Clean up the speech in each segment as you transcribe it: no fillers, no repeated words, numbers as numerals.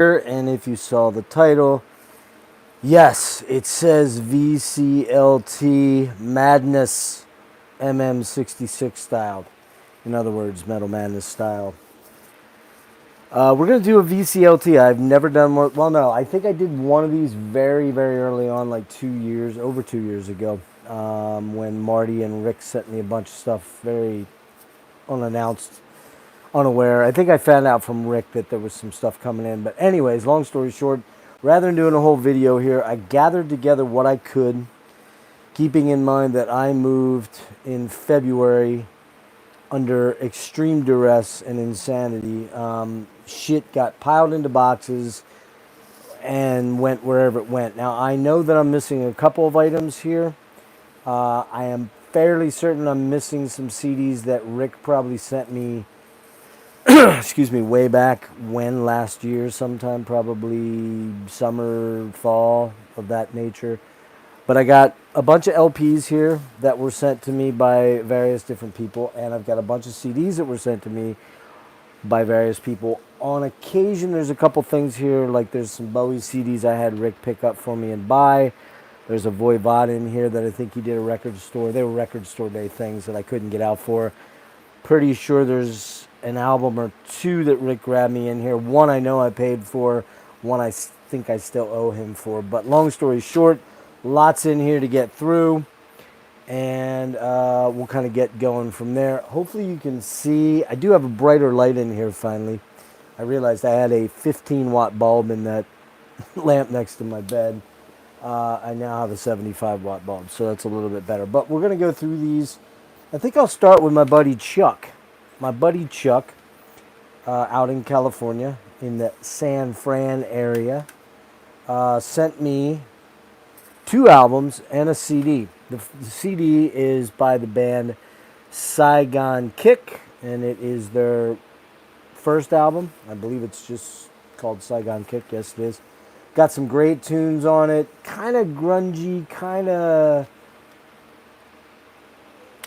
And if you saw the title, yes, it says VCLT Madness MM66 style. In other words, Metal Madness style. We're going to do a VCLT. I've never done one. Well, no, I think I did one of these very, very early on, like over 2 years ago, when Marty and Rick sent me a bunch of stuff very unannounced, unaware. I think I found out from Rick that there was some stuff coming in. But anyways, long story short, rather than doing a whole video here, I gathered together what I could, keeping in mind that I moved in February under extreme duress and insanity. Shit got piled into boxes and went wherever it went. Now, I know that I'm missing a couple of items here. I am fairly certain I'm missing some CDs that Rick probably sent me excuse me, way back when, last year sometime, probably summer, fall, of that nature. But I got a bunch of LPs here that were sent to me by various different people, and I've got a bunch of CDs that were sent to me by various people. On occasion, there's a couple things here, like there's some Bowie CDs I had Rick pick up for me and buy. There's a Voivod in here that I think he did a record store. They were record store day things that I couldn't get out for. Pretty sure there's an album or two that Rick grabbed me in here. One I know I paid for. One I think I still owe him for. But long story short, lots in here to get through. And we'll kind of get going from there. Hopefully you can see. I do have a brighter light in here finally. I realized I had a 15-watt bulb in that lamp next to my bed. I now have a 75-watt bulb, so that's a little bit better. But we're going to go through these. I think I'll start with my buddy Chuck. My buddy Chuck, out in California, in the San Fran area, sent me 2 albums and a CD. The CD is by the band Saigon Kick, and it is their first album. I believe it's just called Saigon Kick. Yes, it is. Got some great tunes on it. Kind of grungy, kind of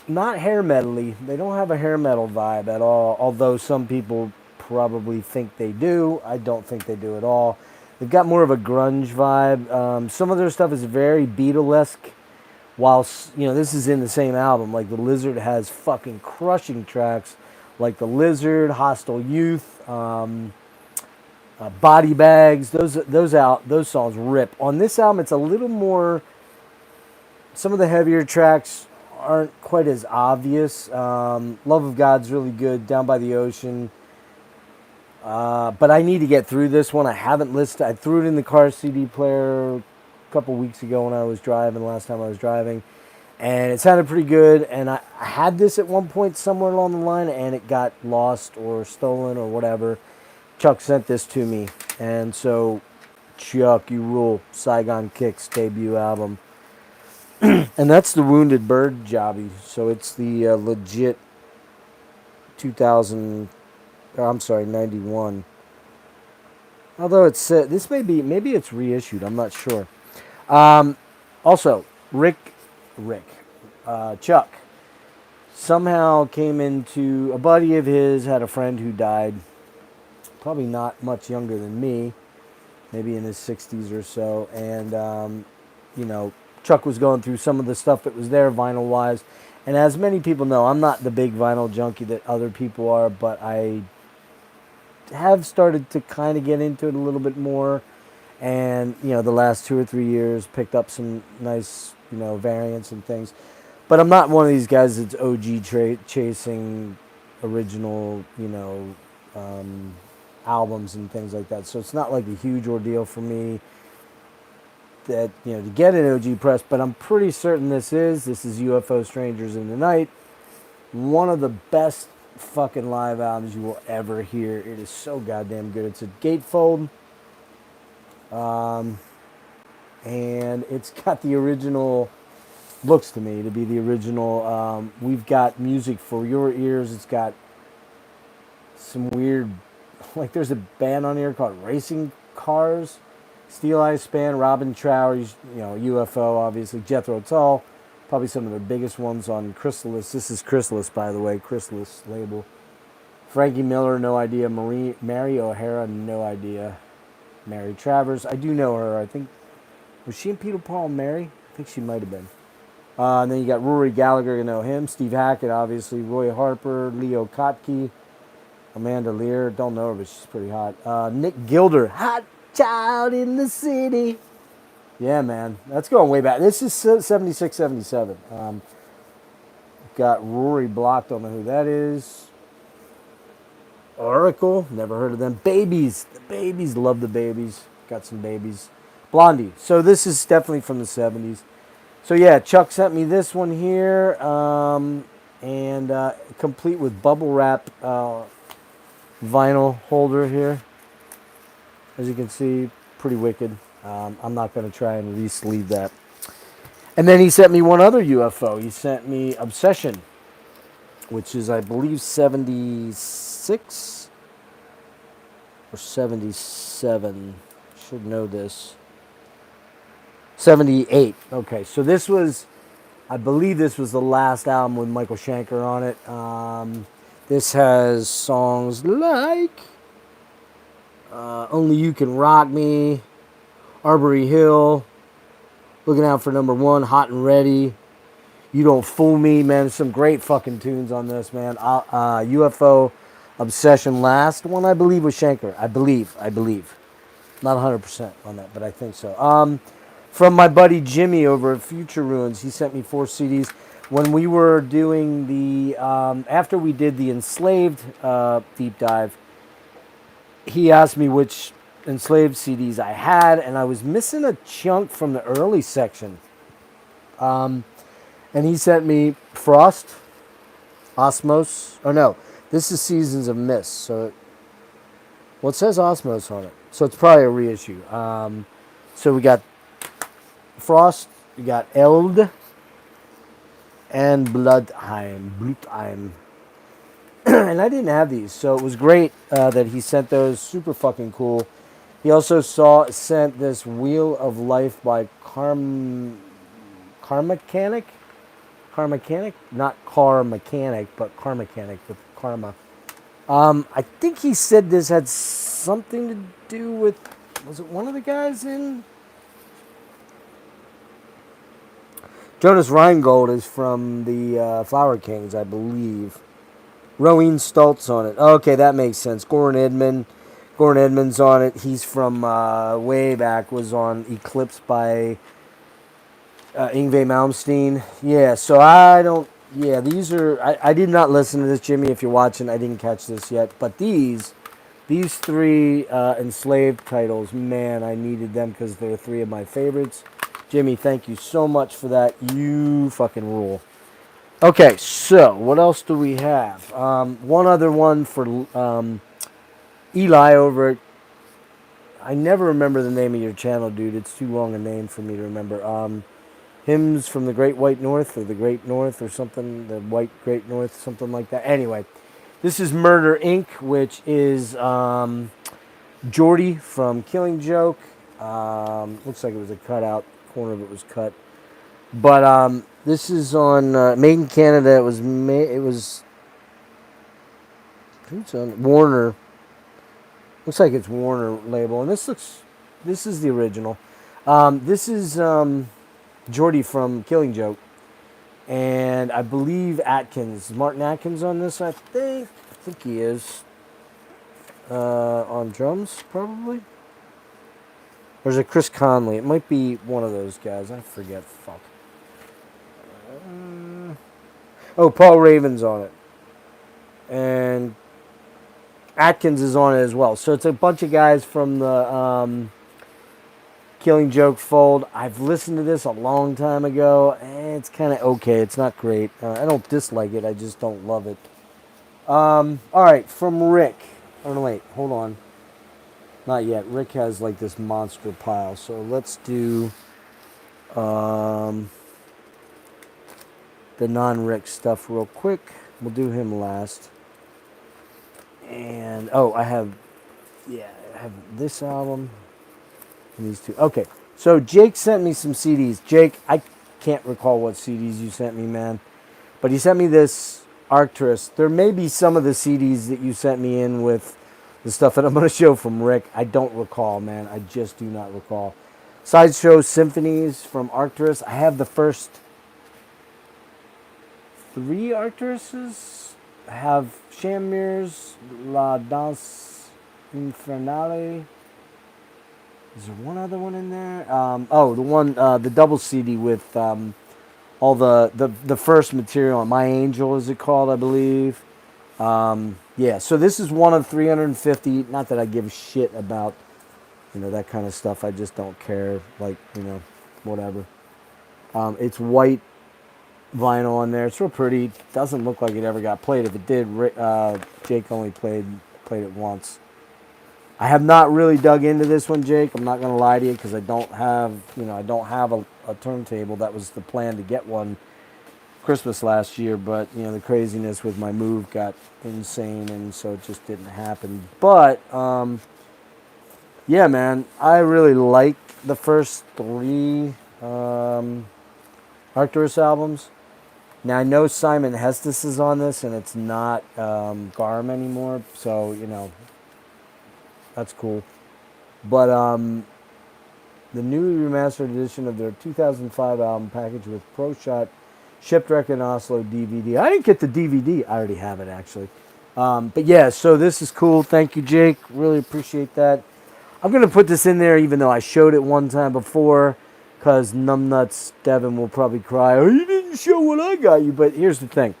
not hair metal-y. They don't have a hair metal vibe at all, although some people probably think they do. I don't think they do at all. They've got more of a grunge vibe. Some of their stuff is very Beatlesque, whilst, you know, this is in the same album. Like, The Lizard has fucking crushing tracks, like The Lizard, Hostile Youth, Body Bags. Those songs rip. On this album, it's a little more, some of the heavier tracks aren't quite as obvious. Love of God's really good. Down by the Ocean. But I need to get through this one. I haven't listened. I threw it in the car CD player a couple weeks ago when I was driving, last time I was driving. And it sounded pretty good. And I had this at one point somewhere along the line, and it got lost or stolen or whatever. Chuck sent this to me. And so, Chuck, you rule. Saigon Kick's debut album. And that's the Wounded Bird jobby. So it's the legit 91. Although it's this maybe it's reissued. I'm not sure. Also, Chuck somehow came into, a buddy of his had a friend who died, probably not much younger than me, maybe in his 60s or so, and you know, Chuck was going through some of the stuff that was there vinyl-wise. And as many people know, I'm not the big vinyl junkie that other people are, but I have started to kind of get into it a little bit more. And, you know, the last 2 or 3 years, picked up some nice, you know, variants and things. But I'm not one of these guys that's OG chasing original, you know, albums and things like that. So it's not like a huge ordeal for me that, you know, to get an OG press, but I'm pretty certain this is UFO Strangers in the Night, one of the best fucking live albums you will ever hear. It is so goddamn good. It's a gatefold, and it's got the original, looks to me to be the original. We've got Music for Your Ears. It's got some weird, like, there's a band on here called Racing Cars, Steel Eye Span, Robin Trower, you know, UFO, obviously, Jethro Tull, probably some of the biggest ones on Chrysalis. This is Chrysalis, by the way, Chrysalis label. Frankie Miller, no idea. Mary O'Hara, no idea. Mary Travers. I do know her. I think, was she in Peter, Paul, and Mary? I think she might have been. And then you got Rory Gallagher, you know him. Steve Hackett, obviously. Roy Harper, Leo Kottke, Amanda Lear. Don't know her, but she's pretty hot. Nick Gilder, hot child in the city. Yeah, man. That's going way back. This is 76, 77. Got Rory blocked. Don't know who that is. Oracle, never heard of them. Babies. The Babies, love the Babies. Got some Babies. Blondie. So this is definitely from the 70s. So yeah, Chuck sent me this one here, and complete with bubble wrap vinyl holder here. As you can see, pretty wicked. I'm not going to try and re-sleeve that. And then he sent me one other UFO. He sent me Obsession, which is, I believe, 76 or 77. Should know this. 78. Okay, so this was, I believe this was the last album with Michael Schenker on it. This has songs like Only You Can Rock Me, Arbory Hill, Looking Out for Number One, Hot and Ready, You Don't Fool Me, man. Some great fucking tunes on this, man. UFO Obsession, last one I believe was Schenker. I believe. Not 100% on that, but I think so. From my buddy Jimmy over at Future Ruins, he sent me 4 CDs. When we were doing the, after we did the Enslaved deep dive, he asked me which Enslaved CDs I had, and I was missing a chunk from the early section. And he sent me Frost, Osmos. Oh no, this is Seasons of Mist. So, well, it says Osmos on it, so it's probably a reissue. So we got Frost, we got Eld, and Blutheim. And I didn't have these, so it was great that he sent those. Super fucking cool. He also sent this Wheel of Life by Carmechanic, not Car Mechanic, but Carmechanic with Karma. I think he said this had something to do with, was it one of the guys in? Jonas Rheingold is from the Flower Kings, I believe. Rowene Stoltz on it. Okay, that makes sense. Goran Edmonds on it. He's from way back, was on Eclipse by Yngwie Malmsteen. Yeah, so I don't, yeah, these are, I did not listen to this, Jimmy, if you're watching. I didn't catch this yet. But these 3 Enslaved titles, man, I needed them because they're 3 of my favorites. Jimmy, thank you so much for that. You fucking rule. Okay, so what else do we have? One other one for Eli over at, I never remember the name of your channel, dude. It's too long a name for me to remember. Hymns from the Great White North, or the Great North, or something. The White Great North, something like that. Anyway, this is Murder Inc., which is Jordy from Killing Joke. Looks like it was a cutout. Corner of it was cut. But this is on Made in Canada. It was who's on Warner. Looks like it's Warner label, and this is the original. This is Jordy from Killing Joke, and I believe Atkins, Martin Atkins on this. I think he is on drums probably. Or is it Chris Conley? It might be one of those guys. I forget. Fuck. Paul Raven's on it. And Atkins is on it as well. So it's a bunch of guys from the Killing Joke fold. I've listened to this a long time ago. And it's kind of okay. It's not great. I don't dislike it. I just don't love it. All right. From Rick. Oh, no, wait. Hold on. Not yet. Rick has like this monster pile. So let's do the non-Rick stuff real quick. We'll do him last. And I have this album and these 2. Okay. So Jake sent me some CDs. Jake, I can't recall what CDs you sent me, man. But he sent me this Arcturus. There may be some of the CDs that you sent me in with the stuff that I'm going to show from Rick, I don't recall, man. I just do not recall. Sideshow Symphonies from Arcturus. I have the first 3 Arcturuses. I have Shammir's La Danse Infernale. Is there one other one in there? The one, the double CD with all the first material. My Angel is it called, I believe. Yeah, so this is one of 350. Not that I give a shit about, that kind of stuff. I just don't care. Like, whatever. It's white vinyl on there. It's real pretty. Doesn't look like it ever got played. If it did, Jake only played it once. I have not really dug into this one, Jake. I'm not gonna lie to you because I don't have a turntable. That was the plan to get one Christmas last year, but the craziness with my move got insane, and so it just didn't happen. But yeah, man, I really like the first 3 Arcturus albums. Now, I know Simon Hestus is on this, and it's not Garm anymore, so, that's cool. But the newly remastered edition of their 2005 album package with Pro Shot Shipwreck in Oslo DVD. I didn't get the DVD. I already have it, actually. But yeah, so this is cool. Thank you, Jake. Really appreciate that. I'm going to put this in there even though I showed it one time before, because numbnuts Devin will probably cry, oh, you didn't show what I got you. But here's the thing.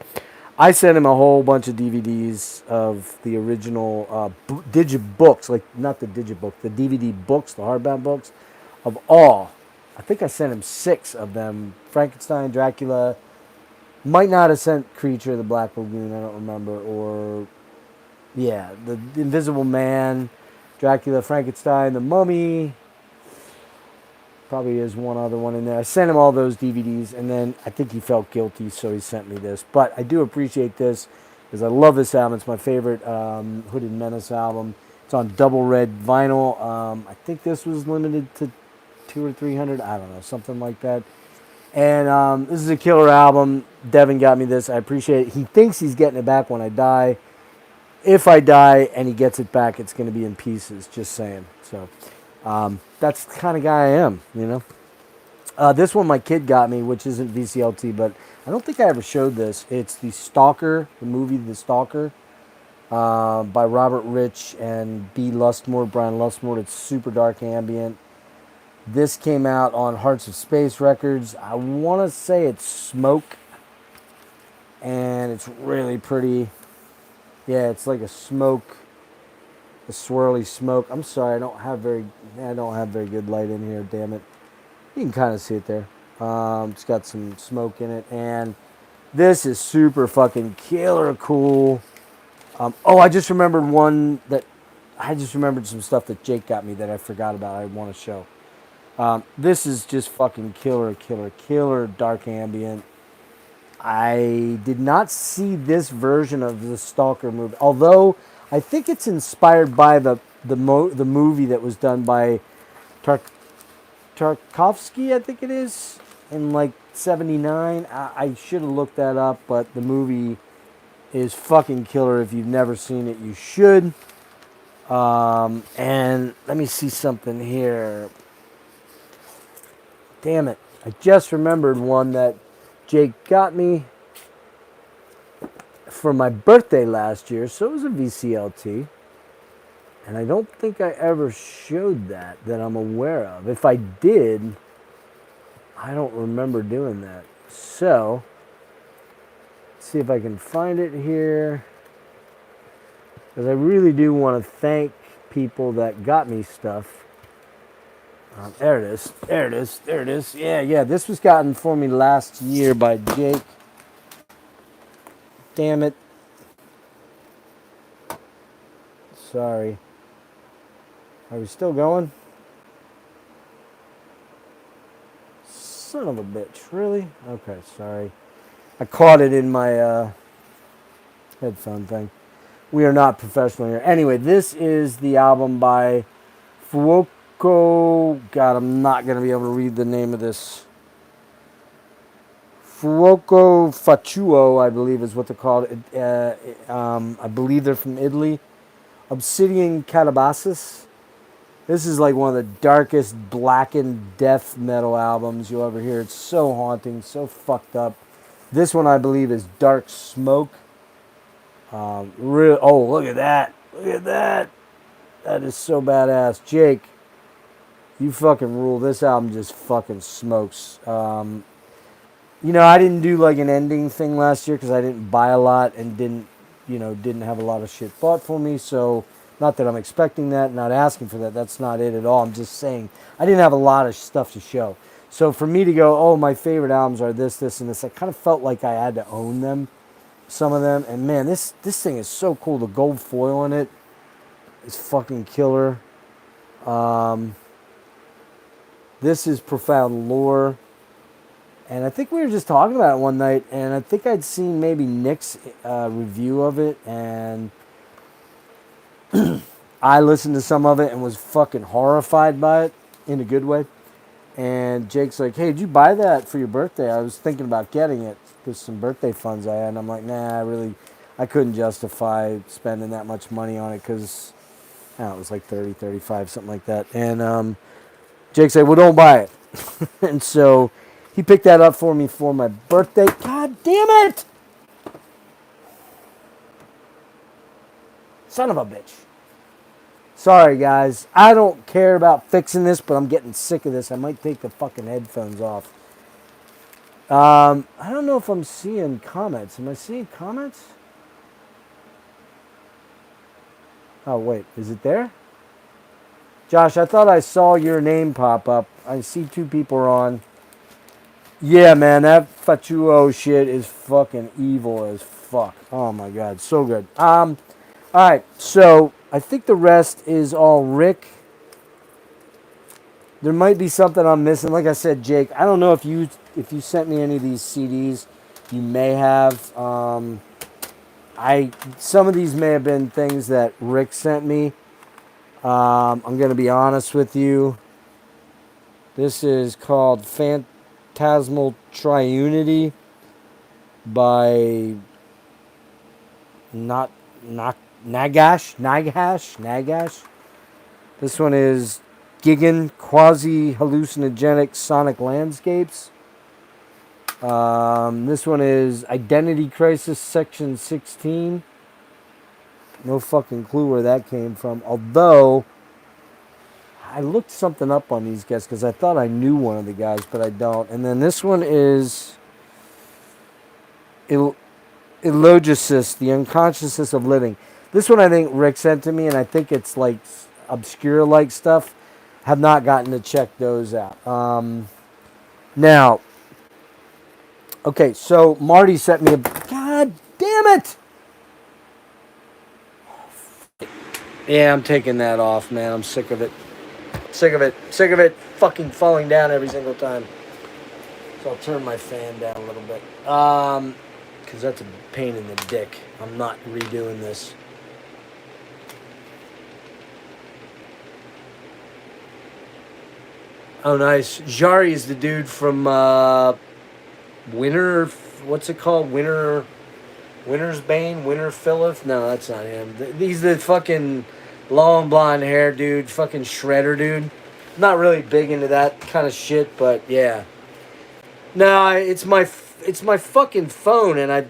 I sent him a whole bunch of DVDs of the original digibooks, like not the digibook, the DVD books, the hardbound books, of all. I think I sent him 6 of them. Frankenstein, Dracula, might not have sent Creature of the Black Lagoon, I don't remember, or, yeah, the Invisible Man, Dracula, Frankenstein, The Mummy. Probably is one other one in there. I sent him all those DVDs, and then I think he felt guilty, so he sent me this. But I do appreciate this, because I love this album. It's my favorite Hooded Menace album. It's on double red vinyl. I think this was limited to 200 or 300. I don't know, something like that. And this is a killer album. Devin got me this. I appreciate it. He thinks he's getting it back when I die. If I die and he gets it back, it's going to be in pieces, just saying. So that's the kind of guy I am, This one my kid got me, which isn't VCLT, but I don't think I ever showed this. It's The Stalker, the movie The Stalker, by Robert Rich and Brian Lustmore. It's super dark ambient. This came out on Hearts of Space Records. I want to say it's Smoke, and it's really pretty. Yeah, it's like a swirly smoke. I'm sorry, I don't have very good light in here. Damn it! You can kind of see it there. It's got some smoke in it, and this is super fucking killer cool. I just remembered some stuff that Jake got me that I forgot about. I want to show. This is just fucking killer dark ambient. I did not see this version of the Stalker movie, although I think it's inspired by the movie that was done by Tarkovsky, I think it is, in like 79. I should have looked that up, but the movie is fucking killer. If you've never seen it, you should. And let me see something here. Damn it. I just remembered one that Jake got me for my birthday last year. So it was a VCLT. And I don't think I ever showed that I'm aware of. If I did, I don't remember doing that. So, let's see if I can find it here. Because I really do want to thank people that got me stuff. There it is. Yeah. This was gotten for me last year by Jake. Damn it. Sorry. Are we still going? Son of a bitch. Really? Okay, sorry. I caught it in my headphone thing. We are not professional here. Anyway, this is the album by Fuoco. God, I'm not going to be able to read the name of this. Fuoco Facciuo, I believe is what they're called. I believe they're from Italy. Obsidian Catabasis. This is like one of the darkest blackened death metal albums you'll ever hear. It's so haunting, so fucked up. This one I believe is Dark Smoke. Oh, look at that. Look at that. That is so badass. Jake, you fucking rule. This album just fucking smokes. You know, I didn't do like an ending thing last year because I didn't buy a lot and didn't have a lot of shit bought for me. So, not that I'm expecting that, not asking for that. That's not it at all. I'm just saying I didn't have a lot of stuff to show. So for me to go, oh, my favorite albums are this, this, and this, I kind of felt like I had to own them, some of them. And man, this thing is so cool. The gold foil in it is fucking killer. This is Profound Lore. And I think we were just talking about it one night, and I think I'd seen maybe Nick's review of it, and I listened to some of it and was fucking horrified by it in a good way. And Jake's like, hey, did you buy that for your birthday? I was thinking about getting it because some birthday funds I had. And I'm like, nah, I couldn't justify spending that much money on it because it was like 30, 35, something like that. And Jake said, well, don't buy it. And so he picked that up for me for my birthday. God damn it! Son of a bitch. Sorry, guys. I don't care about fixing this, but I'm getting sick of this. I might take the fucking headphones off. I don't know if I'm seeing comments. Am I seeing comments? Oh, wait. Is it there? Josh, I thought I saw your name pop up. I see 2 people are on. Yeah, man, that Fatuo shit is fucking evil as fuck. Oh, my God. So good. All right. So I think the rest is all Rick. There might be something I'm missing. Like I said, Jake, I don't know if you sent me any of these CDs. You may have. Some of these may have been things that Rick sent me. I'm going to be honest with you. This is called Phantasmal Triunity by Nagash. This one is Gigan Quasi-Hallucinogenic Sonic Landscapes. This one is Identity Crisis Section 16. No fucking clue where that came from. Although, I looked something up on these guys because I thought I knew one of the guys, but I don't. And then this one is Illogicis, The Unconsciousness of Living. This one I think Rick sent to me, and I think it's like obscure-like stuff. Have not gotten to check those out. Now, okay, so Marty sent me God damn it! Yeah, I'm taking that off, man. I'm sick of it. Sick of it fucking falling down every single time. So I'll turn my fan down a little bit. Because that's a pain in the dick. I'm not redoing this. Oh, nice. Jari is the dude from Winter... What's it called? Winter's Bane? Winter Phillip? No, that's not him. He's the fucking long blonde hair dude. Fucking shredder dude. Not really big into that kind of shit, but yeah. No, it's my fucking phone, and I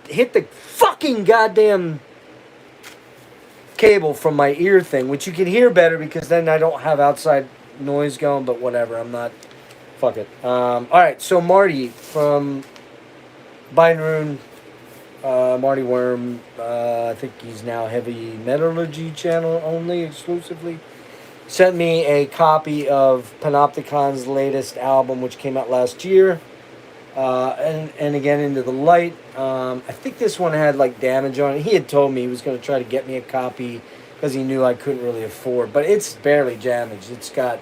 hit the fucking goddamn cable from my ear thing, which you can hear better because then I don't have outside noise going, but whatever. I'm not... Fuck it. Alright, so Marty from Binderoon, Marty Worm, I think he's now Heavy Metallurgy channel only, exclusively, sent me a copy of Panopticon's latest album, which came out last year, and again, Into the Light. I think this one had like damage on it. He had told me he was going to try to get me a copy because he knew I couldn't really afford, but it's barely damaged. It's got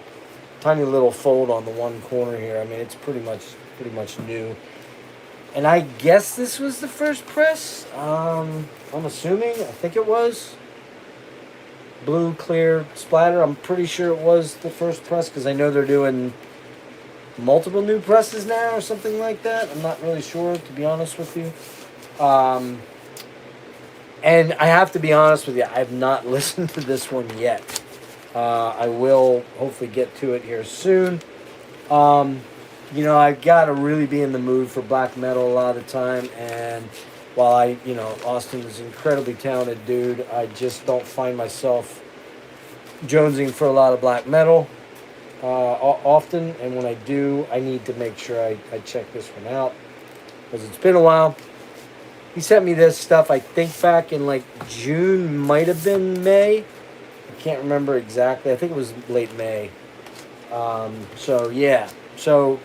tiny little fold on the one corner here. I mean, it's pretty much new. And I guess this was the first press. I'm assuming. I think it was. Blue, clear, splatter. I'm pretty sure it was the first press because I know they're doing multiple new presses now or something like that. I'm not really sure, to be honest with you. And I have to be honest with you, I have not listened to this one yet. I will hopefully get to it here soon. You know, I gotta really be in the mood for black metal a lot of the time, and while Austin is an incredibly talented dude, I just don't find myself jonesing for a lot of black metal often, and when I do, I need to make sure I check this one out, because it's been a while. He sent me this stuff, I think back in like June, might have been May. I can't remember exactly. I think it was late May. So yeah. So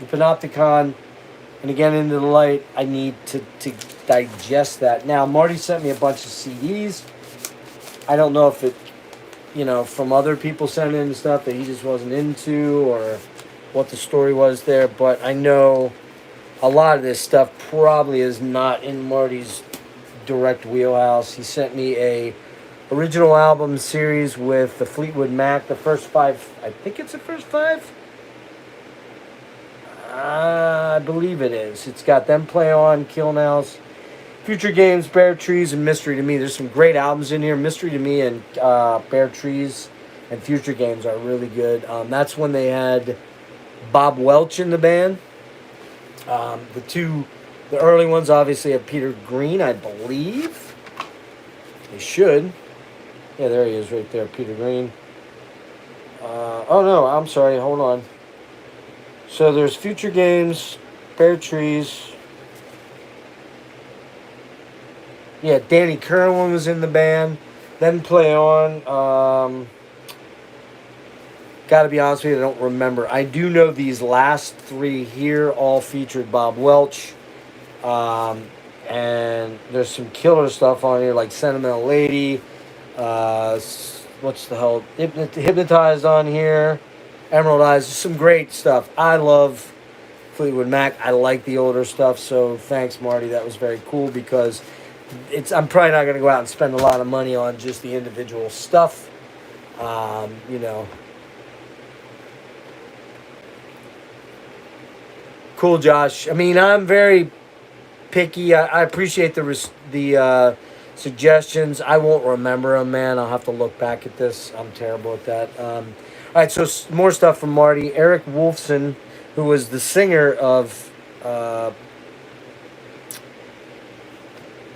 the Panopticon, and again Into the Light, I need to digest that. Now, Marty sent me a bunch of CDs. I don't know if it, from other people sending in stuff that he just wasn't into, or what the story was there, but I know a lot of this stuff probably is not in Marty's direct wheelhouse. He sent me a original album series with the Fleetwood Mac, the first 5. I think it's the first 5. I believe it is. It's got Them Play On, Kill House, Future Games, Bare Trees, and Mystery to Me. There's some great albums in here. Mystery to Me and Bare Trees and Future Games are really good. That's when they had Bob Welch in the band. The early ones obviously have Peter Green, I believe. They should. Yeah, there he is right there, Peter Green. Oh no, I'm sorry, hold on. So there's Future Games, Bare Trees. Yeah, Danny Kerwin was in the band. Then Play On. Gotta be honest with you, I don't remember. I do know these last 3 here all featured Bob Welch. And there's some killer stuff on here, like Sentimental Lady. What's the hell? Hypnotized on here. Emerald Eyes. Some great stuff. I love Fleetwood Mac. I like the older stuff, so thanks, Marty. That was very cool, because I'm probably not going to go out and spend a lot of money on just the individual stuff. Cool, Josh. I mean, I'm very picky. I appreciate the suggestions. I won't remember them, man. I'll have to look back at this. I'm terrible at that. All right, so more stuff from Marty. Eric Wolfson, who was the singer of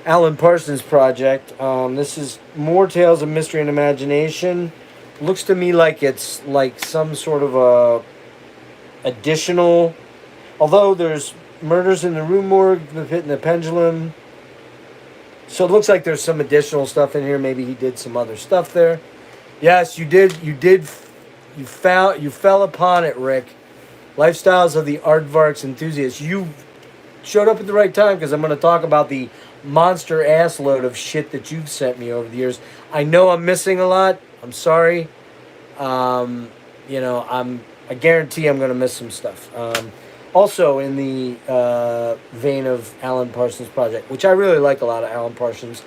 Alan Parsons Project. This is more Tales of Mystery and Imagination. Looks to me like it's like some sort of a additional, although there's Murders in the Rue Morgue, The Pit and the Pendulum. So it looks like there's some additional stuff in here. Maybe he did some other stuff there. Yes, you did. You fell upon it, Rick. Lifestyles of the Aardvarks Enthusiasts. You showed up at the right time, because I'm going to talk about the monster ass load of shit that you've sent me over the years. I know I'm missing a lot. I'm sorry. I guarantee I'm going to miss some stuff. Also in the vein of Alan Parsons Project, which I really like a lot of Alan Parsons.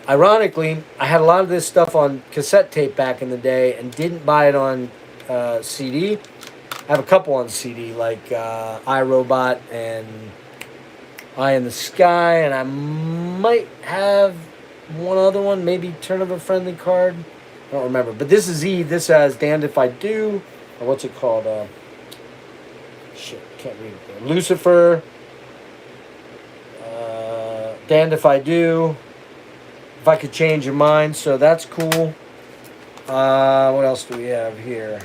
Ironically, I had a lot of this stuff on cassette tape back in the day and didn't buy it on CD. I have a couple on CD, like iRobot and Eye in the Sky, and I might have one other one, maybe Turn of a Friendly Card. I don't remember. But this is Eve. This has Damned If I Do, or what's it called? Can't read it there. Lucifer, Damned If I Do, If I Could Change Your Mind. So that's cool. What else do we have here?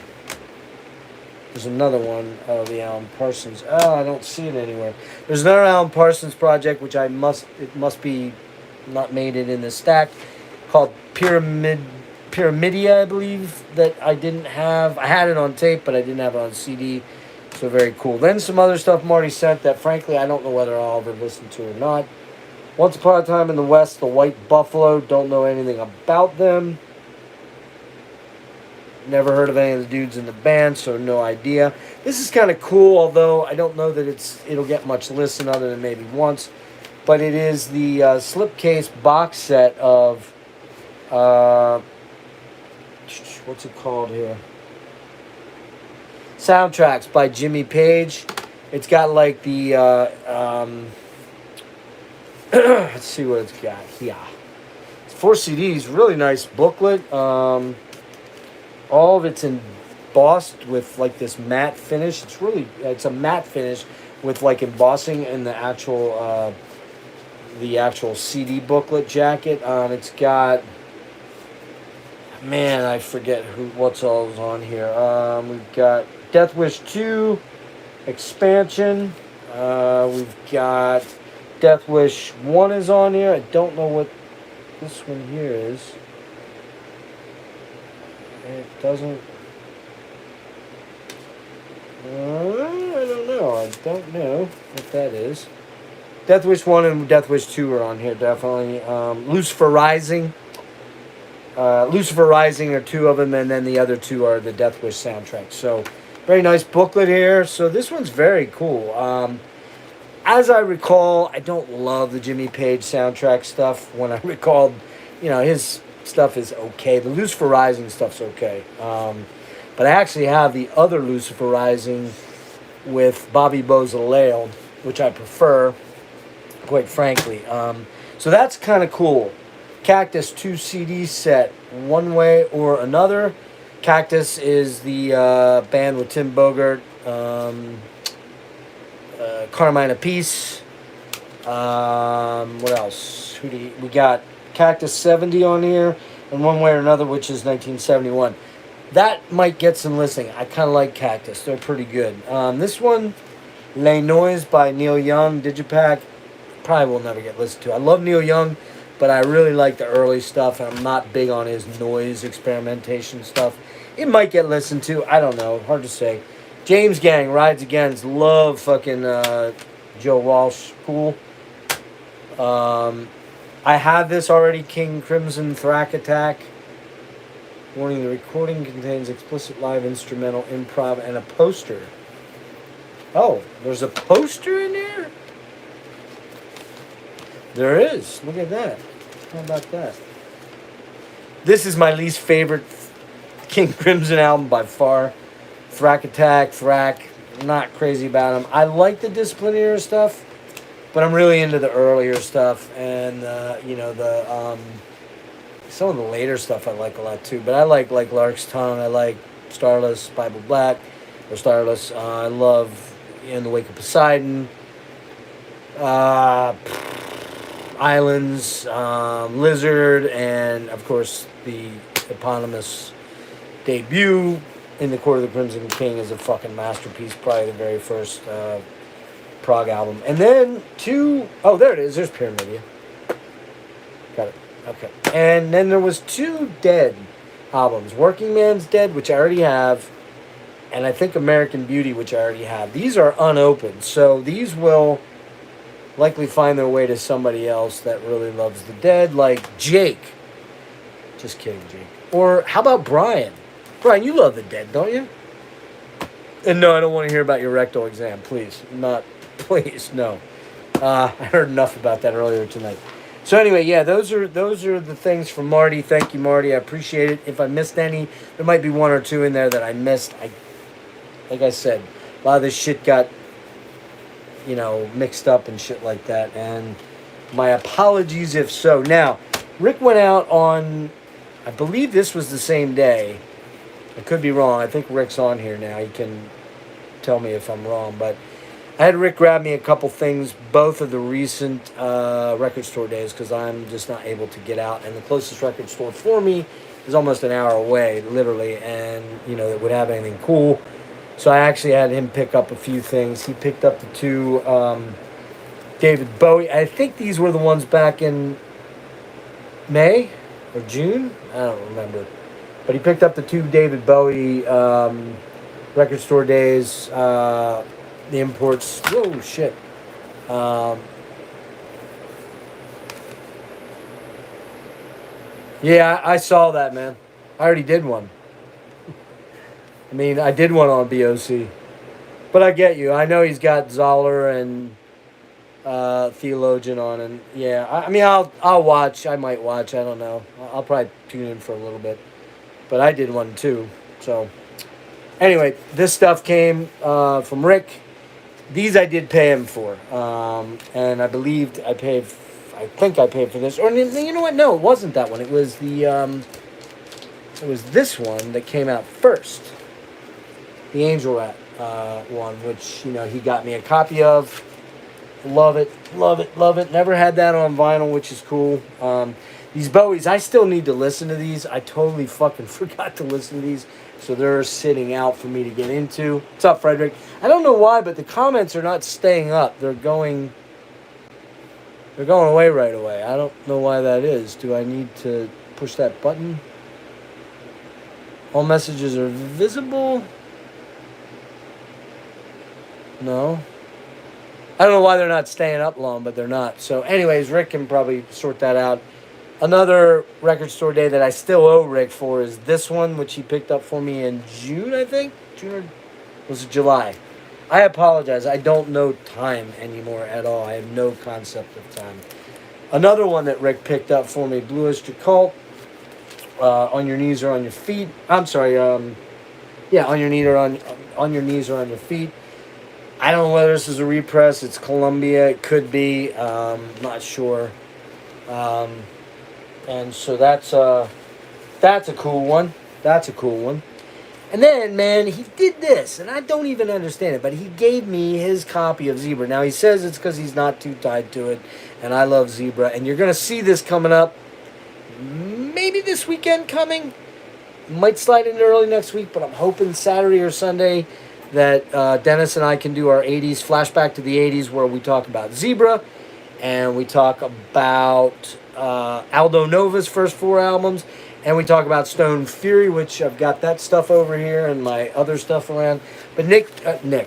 There's another one of the Alan Parsons. Oh, I don't see it anywhere. There's another Alan Parsons project, which it must be not made it in the stack, called Pyramidia, I believe, that I didn't have. I had it on tape, but I didn't have it on CD. So very cool. Then some other stuff Marty sent that, frankly, I don't know whether I'll ever listen to or not. Once Upon a Time in the West, The White Buffalo. Don't know anything about them. Never heard of any of the dudes in the band, so no idea. This is kind of cool, although I don't know that it'll get much listen other than maybe once. But it is the slipcase box set of what's it called here? Soundtracks by Jimmy Page. It's got like the Let's see what it's got here. It's 4 CDs, really nice booklet. All of it's embossed with like this matte finish. It's a matte finish with like embossing in the actual CD booklet jacket. It's got, man, I forget what's all on here. We've got Death Wish 2 expansion. We've got Death Wish 1 is on here. I don't know what this one here is. It doesn't. I don't know. I don't know what that is. Death Wish 1 and Death Wish 2 are on here, definitely. Lucifer Rising. Lucifer Rising are 2 of them, and then the other 2 are the Death Wish soundtrack. So, very nice booklet here. So, this one's very cool. As I recall, I don't love the Jimmy Page soundtrack stuff. When I recalled, his stuff is okay. The Lucifer Rising stuff's okay. But I actually have the other Lucifer Rising with Bobby Beausoleil, which I prefer, quite frankly. So that's kind of cool. Cactus 2 CD set, one way or another. Cactus is the band with Tim Bogert, Carmine Apiece. What else? We got Cactus 70 on here, and One Way or Another, which is 1971. That might get some listening. I kind of like Cactus. They're pretty good. This one, Les Noise by Neil Young, Digipack, probably will never get listened to. I love Neil Young, but I really like the early stuff. I'm not big on his noise experimentation stuff. It might get listened to. I don't know. Hard to say. James Gang, Rides Against. Love fucking Joe Walsh. Cool. I have this already. King Crimson Thrack Attack. Warning, the recording contains explicit live instrumental improv and a poster. Oh, there's a poster in there? There is. Look at that. How about that? This is my least favorite King Crimson album by far. Thrack Attack, Thrack. Not crazy about them. I like the Discipline era stuff, but I'm really into the earlier stuff and some of the later stuff I like a lot too. But I like Lark's Tongue. I like Starless, Bible Black, or Starless. I love In the Wake of Poseidon. Islands, Lizard, and of course the eponymous debut, In the Court of the Crimson King, is a fucking masterpiece. Probably the very first prog album. And then there it is. There's Pyramidia. Got it. Okay. And then there was 2 Dead albums. Working Man's Dead, which I already have, and I think American Beauty, which I already have. These are unopened, so these will likely find their way to somebody else that really loves the Dead, like Jake. Just kidding, Jake. Or how about Brian? Brian, you love the Dead, don't you? And no, I don't want to hear about your rectal exam, please. Please, no. I heard enough about that earlier tonight. So anyway, yeah, those are the things from Marty. Thank you, Marty. I appreciate it. If I missed any, there might be 1 or 2 in there that I missed. Like I said, a lot of this shit got mixed up and shit like that, and my apologies if so. Now, Rick went out on, I believe this was the same day. I could be wrong. I think Rick's on here now. He can tell me if I'm wrong, but I had Rick grab me a couple things, both of the recent record store days, because I'm just not able to get out, and the closest record store for me is almost an hour away, literally, and it would have anything cool. So I actually had him pick up a few things. He picked up the 2 David Bowie. I think these were the ones back in May or June. I don't remember. But he picked up the 2 David Bowie record store days. The imports. Whoa, shit. Yeah, I saw that, man. I already did one. I mean, I did one on BOC. But I get you. I know he's got Zoller and Theologian on. And yeah, I'll watch. I might watch. I don't know. I'll probably tune in for a little bit. But I did one too. So anyway, this stuff came from Rick. These I did pay him for. And I believed I paid I think I paid for this. Or you know what? No, it wasn't that one. It was the it was this one that came out first. The Angel Rat one, which, you know, he got me a copy of. Love it, love it, love it. Never had that on vinyl, which is cool. These Bowies, I still need to listen to these. I totally fucking forgot to listen to these. So they're sitting out for me to get into. What's up, Frederick? I don't know why, but the comments are not staying up. They're going away right away. I don't know why that is. Do I need to push that button? All messages are visible. No. I don't know why they're not staying up long, but they're not. So anyways, Rick can probably sort that out. Another record store day that I still owe Rick for is this one, which he picked up for me in June, I think. June or was it July? I apologize. I don't know time anymore at all. I have no concept of time. Another one that Rick picked up for me, Blue Oyster Cult, On Your Knees or On Your Feet. I'm sorry. Yeah, On Your Knees or on your Knees or On Your Feet. I don't know whether this is a repress. It's Columbia. It could be. Not sure. And so that's a cool one. That's a cool one. And then, man, he did this, and I don't even understand it, but he gave me his copy of Zebra. Now, he says it's because he's not too tied to it, and I love Zebra. And you're going to see this coming up maybe this weekend coming. Might slide into early next week, but I'm hoping Saturday or Sunday that Dennis and I can do our 80s, flashback to the 80s, where we talk about Zebra, and we talk about Aldo Nova's first 4 albums, and we talk about Stone Fury, which I've got that stuff over here and my other stuff around. But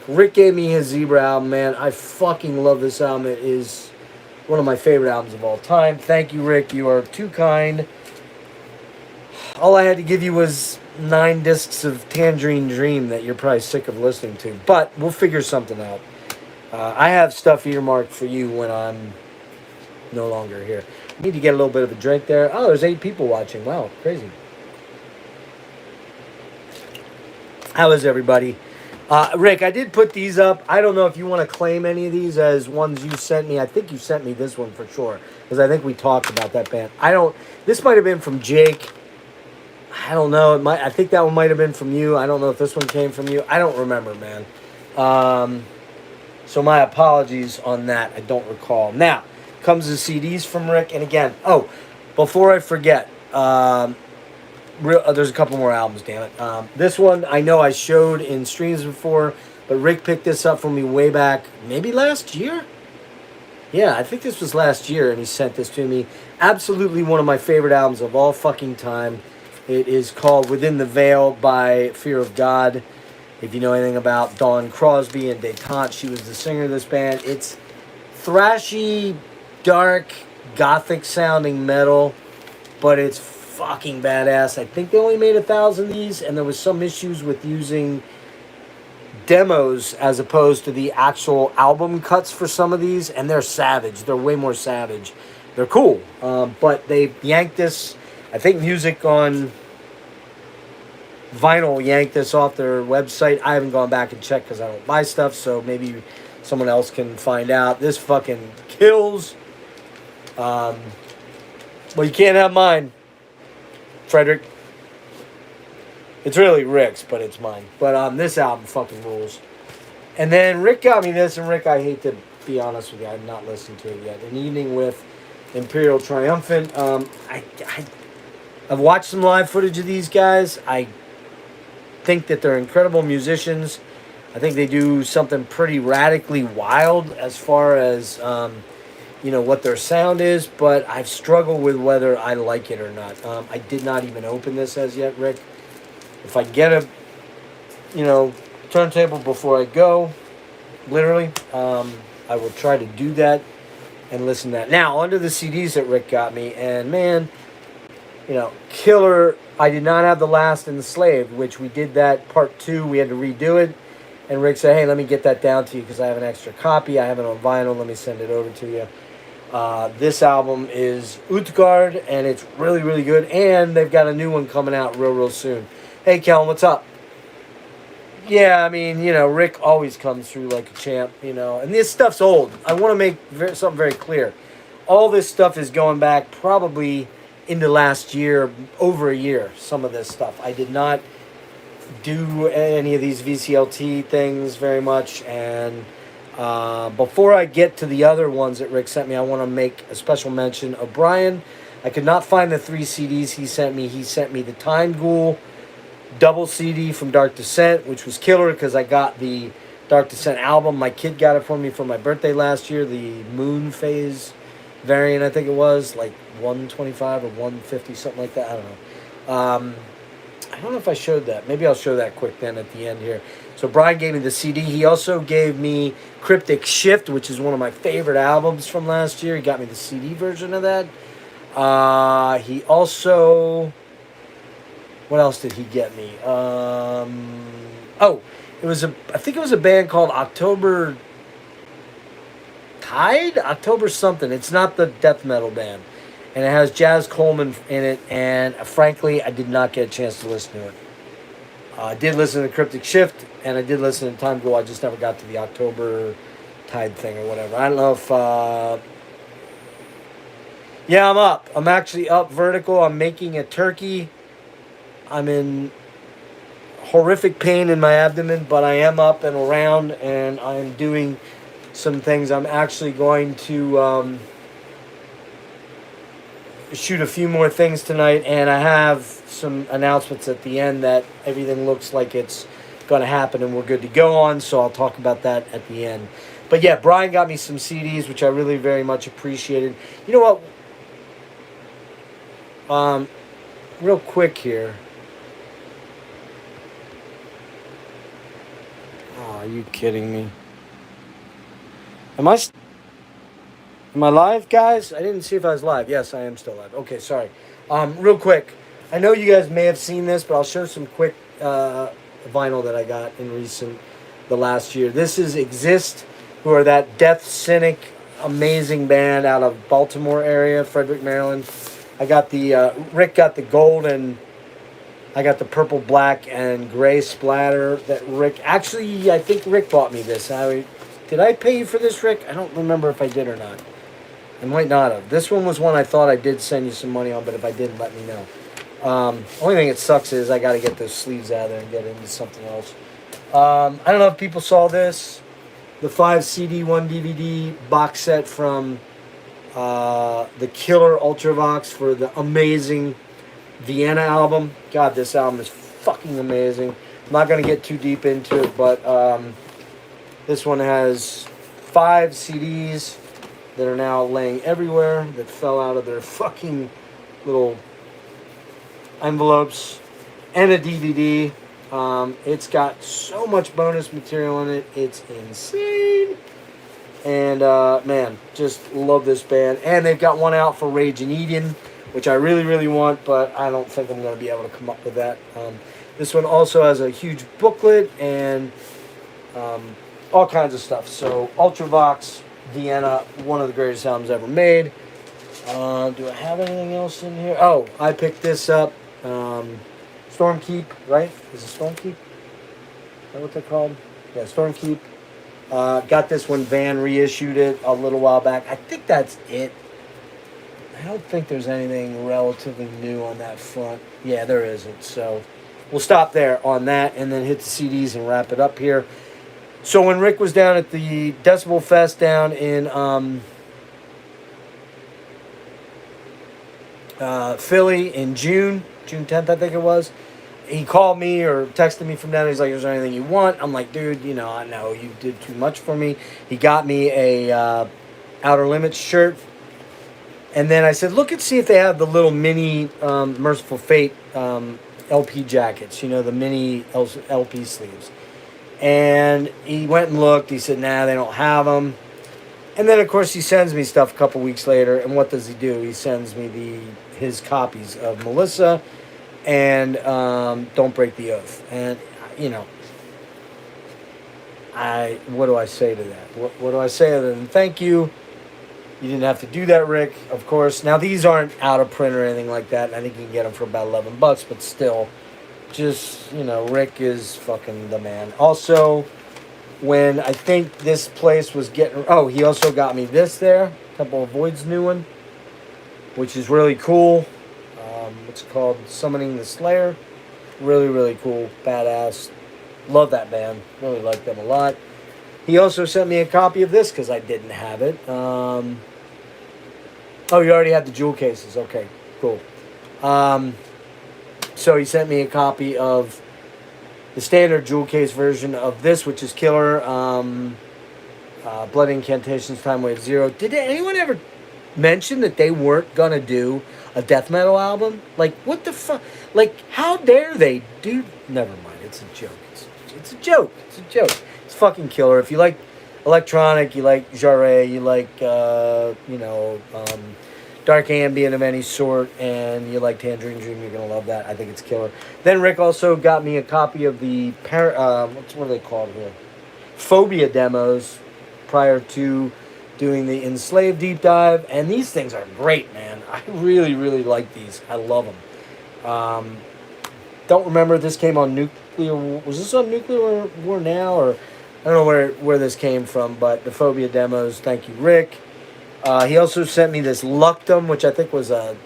Rick gave me his Zebra album, man. I fucking love this album. It is one of my favorite albums of all time. Thank you, Rick. You are too kind. All I had to give you was 9 discs of Tangerine Dream that you're probably sick of listening to. But we'll figure something out. I have stuff earmarked for you when I'm no longer here. I need to get a little bit of a drink there. Oh, there's 8 people watching. Wow, crazy. How is everybody? Rick, I did put these up. I don't know if you want to claim any of these as ones you sent me. I think you sent me this one for sure, because I think we talked about that band. This might have been from Jake. I don't know. I think that one might have been from you. I don't know if this one came from you. I don't remember, man. So my apologies on that. I don't recall. Now, comes the CDs from Rick. And again, before I forget, there's a couple more albums, damn it. This one, I know I showed in streams before, but Rick picked this up for me way back, maybe last year? Yeah, I think this was last year, and he sent this to me. Absolutely one of my favorite albums of all fucking time. It is called Within the Veil by Fear of God. If you know anything about Dawn Crosby and Detente, she was the singer of this band. It's thrashy, dark, gothic-sounding metal, but it's fucking badass. I think they only made 1,000 of these, and there was some issues with using demos as opposed to the actual album cuts for some of these, and they're savage. They're way more savage. They're cool, but they yanked this. I think Music on Vinyl yanked this off their website. I haven't gone back and checked because I don't buy stuff, so maybe someone else can find out. This fucking kills. Well, you can't have mine, Frederick. It's really Rick's, but it's mine. But this album fucking rules. And then Rick got me this, and Rick, I hate to be honest with you, I've not listened to it yet. An Evening with Imperial Triumphant. I've watched some live footage of these guys. I think that they're incredible musicians. I think they do something pretty radically wild as far as what their sound is, but I've struggled with whether I like it or not. I did not even open this as yet, Rick. If I get a turntable before I go, literally, I will try to do that and listen to that. Now, onto the CDs that Rick got me, and man, killer. I did not have The Last and the Slave, which we did that part 2. We had to redo it. And Rick said, hey, let me get that down to you because I have an extra copy. I have it on vinyl. Let me send it over to you. This album is Utgard, and it's really, really good. And they've got a new one coming out real, real soon. Hey, Kellen, what's up? Yeah, I mean, Rick always comes through like a champ, and this stuff's old. I want to make something very clear. all this stuff is going back probably into last year, over a year. Some of this stuff I did not do any of these VCLT things very much. And before I get to the other ones that Rick sent me, I want to make a special mention of Brian. I could not find the 3 CDs he sent me. He sent me the Time Ghoul double CD from Dark Descent, which was killer because I got the Dark Descent album. My kid got it for me for my birthday last year, the Moon Phase variant, I think it was, like 125 or 150, something like that. I don't know. I don't know if I showed that. Maybe I'll show that quick then at the end here. So Brian gave me the CD. He also gave me Cryptic Shift, which is one of my favorite albums from last year. He got me the CD version of that. He also... What else did he get me? Oh, I think it was a band called October Tide? October something. It's not the death metal band. And it has Jazz Coleman in it, and frankly, I did not get a chance to listen to it. I did listen to Cryptic Shift, and I did listen to Time Ghoul. I just never got to the October Tide thing or whatever. I don't know if... Yeah, I'm up. I'm actually up vertical. I'm making a turkey. I'm in horrific pain in my abdomen, but I am up and around, and I'm doing some things. I'm actually going to shoot a few more things tonight, and I have some announcements at the end that everything looks like it's going to happen and we're good to go on, so I'll talk about that at the end. But yeah, Brian got me some CDs, which I really very much appreciated. You know what? Real quick here. Oh, are you kidding me? Am I live, guys? I didn't see if I was live. Yes, I am still live. Okay, sorry. Real quick. I know you guys may have seen this, but I'll show some quick vinyl that I got in the last year. This is Exist, who are that Death Cynic, amazing band out of Baltimore area, Frederick, Maryland. I got the, Rick got the gold, and I got the purple, black, and gray splatter that Rick, actually, I think Rick bought me this. Did I pay you for this, Rick? I don't remember if I did or not. I might not have. This one was one I thought I did send you some money on, but if I didn't, let me know. Only thing that sucks is I got to get those sleeves out of there and get into something else. I don't know if people saw this. The 5 CD, 1 DVD box set from the killer Ultravox for the amazing Vienna album. God, this album is fucking amazing. I'm not going to get too deep into it, but this one has 5 CDs that are now laying everywhere that fell out of their fucking little envelopes, and a DVD. It's got so much bonus material in it. It's insane. And man, just love this band. And they've got one out for Rage and Eden, which I really, really want, but I don't think I'm going to be able to come up with that. This one also has a huge booklet and all kinds of stuff. So Ultravox, Vienna, one of the greatest albums ever made. Do I have anything else in here? Oh, I picked this up. Stormkeep, right? Is it Stormkeep? Is that what they're called? Yeah, Stormkeep. Got this one. Van reissued it a little while back. I think that's it. I don't think there's anything relatively new on that front. Yeah, there isn't. So we'll stop there on that and then hit the CDs and wrap it up here. So when Rick was down at the Decibel Fest down in Philly in June 10th, I think it was, he called me or texted me from down there. He's like, is there anything you want? I'm like, dude, you know, I know you did too much for me. He got me a Outer Limits shirt. And then I said, look and see if they have the little mini Merciful Fate LP jackets, you know, the mini LP sleeves. And he went and looked. He said, nah, they don't have them. And then, of course, he sends me stuff a couple weeks later. And what does he do? He sends me his copies of Melissa and Don't Break the Oath. And, you know, what do I say to that? What do I say other than thank you? You didn't have to do that, Rick, of course. Now, these aren't out of print or anything like that. And I think you can get them for about $11, but still, just, you know, Rick is fucking the man. Also, when I think this place was getting... Oh, he also got me this there. A couple of Void's new one, which is really cool. It's called Summoning the Slayer. Really, really cool. Badass. Love that band. Really like them a lot. He also sent me a copy of this because I didn't have it. Oh, you already had the jewel cases. Okay, cool. So he sent me a copy of the standard jewel case version of this, which is killer. Blood Incantations, Time Wave Zero. Did anyone ever mention that they weren't going to do a death metal album? Like, what the fuck? Like, how dare they do... Never mind, it's a joke. It's a joke. It's a joke. It's fucking killer. If you like electronic, you like genre, you like, dark ambient of any sort, and you like Tangerine Dream, you're going to love that. I think it's killer. Then Rick also got me a copy of the... what are they called here? Phobia demos prior to doing the Enslaved deep dive, and these things are great, man. I really, really like these. I love them. Don't remember if this came on Nuclear... Was this on Nuclear War Now, or... I don't know where this came from, but the Phobia demos, thank you, Rick. He also sent me this Luctum, which I think was an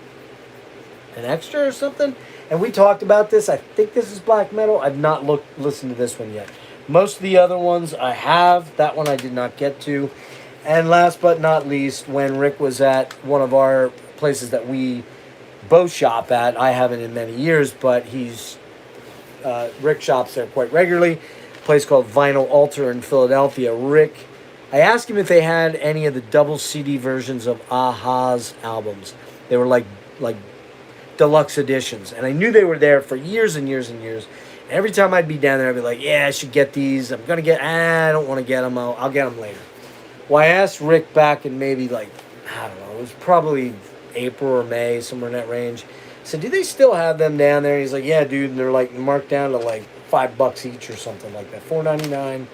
extra or something. And we talked about this. I think this is black metal. I've not listened to this one yet. Most of the other ones I have. That one I did not get to. And last but not least, when Rick was at one of our places that we both shop at, I haven't in many years, but Rick shops there quite regularly. A place called Vinyl Altar in Philadelphia. Rick, I asked him if they had any of the double CD versions of Aha's albums. They were like deluxe editions, and I knew they were there for years and years and years. Every time I'd be down there, I'd be like, yeah, I should get these. I don't want to get them. I'll get them later. Well, I asked Rick back in maybe I don't know, it was probably April or May, somewhere in that range. I said, do they still have them down there? And he's like, yeah, dude, and they're marked down to $5 each or something like that. $4.99,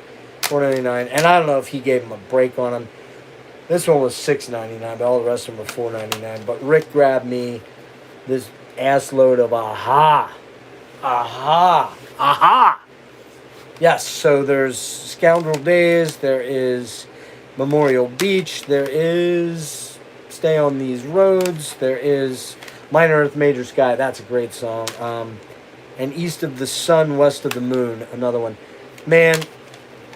and I don't know if he gave him a break on them. This one was $6.99, but all the rest of them were $4.99. But Rick grabbed me this ass load of Aha. Yes, so there's Scoundrel Days, there is Memorial Beach, there is Stay on These Roads, there is Minor Earth, Major Sky, that's a great song. And East of the Sun, West of the Moon, another one. Man,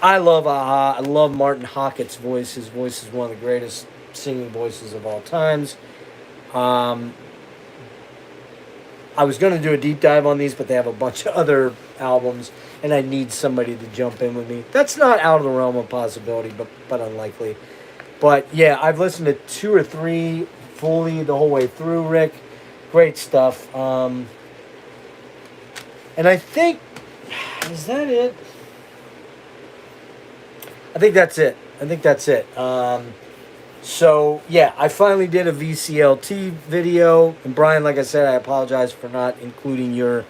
I love Aha. I love Martin Hockett's voice. His voice is one of the greatest singing voices of all times. I was going to do a deep dive on these, but they have a bunch of other albums, and I need somebody to jump in with me. That's not out of the realm of possibility, but unlikely. But, yeah, I've listened to 2 or 3 fully the whole way through, Rick. Great stuff. And I think... Is that it? I think that's it. So, yeah, I finally did a VCLT video. And Brian, like I said, I apologize for not including your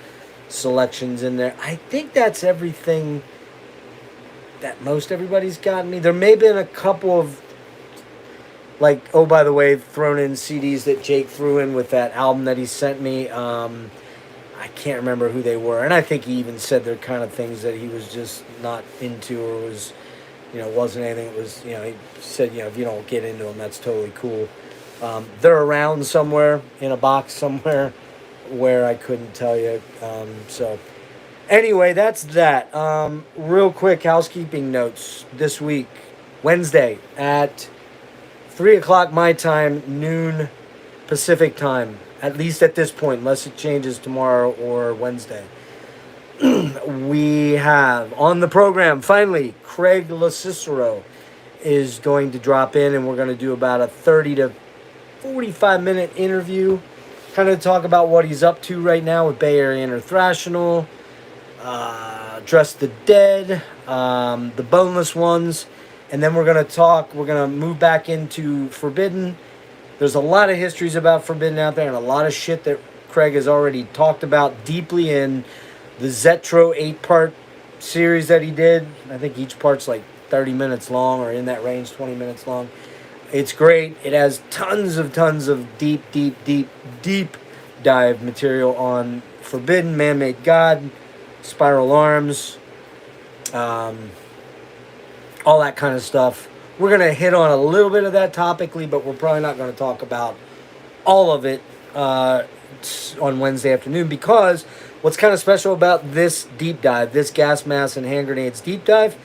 selections in there. I think that's everything that most everybody's gotten me. There may have been a couple of, oh, by the way, thrown in CDs that Jake threw in with that album that he sent me. I can't remember who they were. And I think he even said they're kind of things that he was just not into or was... wasn't anything. It was, he said, if you don't get into them, that's totally cool. They're around somewhere, in a box somewhere, where I couldn't tell you. So, anyway, that's that. Real quick housekeeping notes. This week, Wednesday, at 3 o'clock my time, noon Pacific time. At least at this point, unless it changes tomorrow or Wednesday. We have on the program, finally, Craig LaCicero is going to drop in, and we're going to do about a 30 to 45-minute interview, kind of talk about what he's up to right now with Bay Area Interthrational, Dress the Dead, the Boneless Ones, and then we're going to move back into Forbidden. There's a lot of histories about Forbidden out there, and a lot of shit that Craig has already talked about deeply in the Zetro 8-part series that he did. I think each part's 30 minutes long, or in that range, 20 minutes long. It's great. It has tons of deep dive material on Forbidden, Man-Made God, Spiral Arms, all that kind of stuff. We're going to hit on a little bit of that topically, but we're probably not going to talk about all of it on Wednesday afternoon, because what's kind of special about this deep dive, this gas mask and hand grenades deep dive,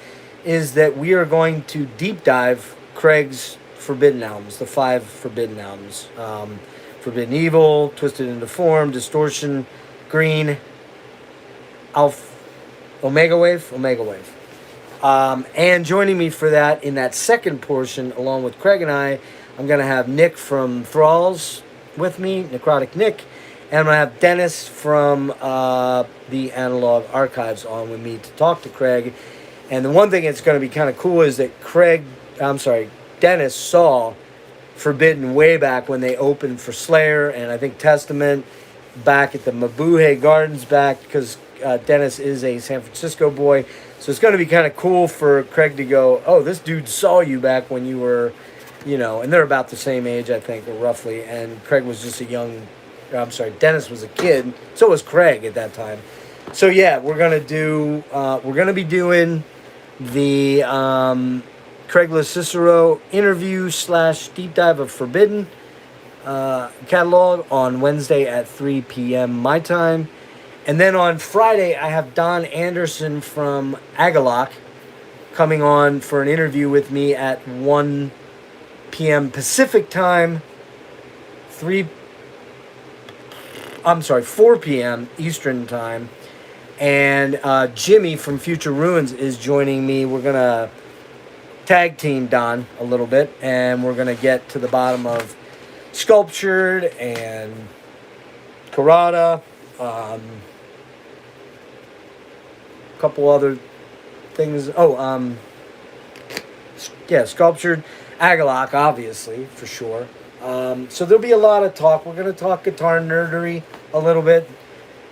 is that we are going to deep dive Craig's Forbidden albums, the 5 Forbidden albums. Forbidden Evil, Twisted into Form, Distortion, Green, Omega Wave. And joining me for that in that second portion, along with Craig and I'm going to have Nick from Thralls with me, Necrotic Nick, and I'm going to have Dennis from the Analog Archives on with me to talk to Craig. And the one thing that's going to be kind of cool is that Dennis saw Forbidden way back when they opened for Slayer and I think Testament back at the Mabuhay Gardens back, because Dennis is a San Francisco boy. So it's going to be kind of cool for Craig to go, oh, this dude saw you back when you were, and they're about the same age, I think, or roughly. And Craig was just Dennis was a kid. So was Craig at that time. So yeah, we're going to be doing the Craig LoCicero interview / deep dive of Forbidden catalog on Wednesday at 3 p.m. my time. And then on Friday, I have Don Anderson from Agalok coming on for an interview with me at 1 p.m. Pacific time, 4 p.m. Eastern time. And Jimmy from Future Ruins is joining me. We're going to tag team Don a little bit, and we're going to get to the bottom of Sculptured and Karada, a couple other things. Sculptured, Agalok, obviously, for sure. So there'll be a lot of talk. We're going to talk guitar nerdery a little bit.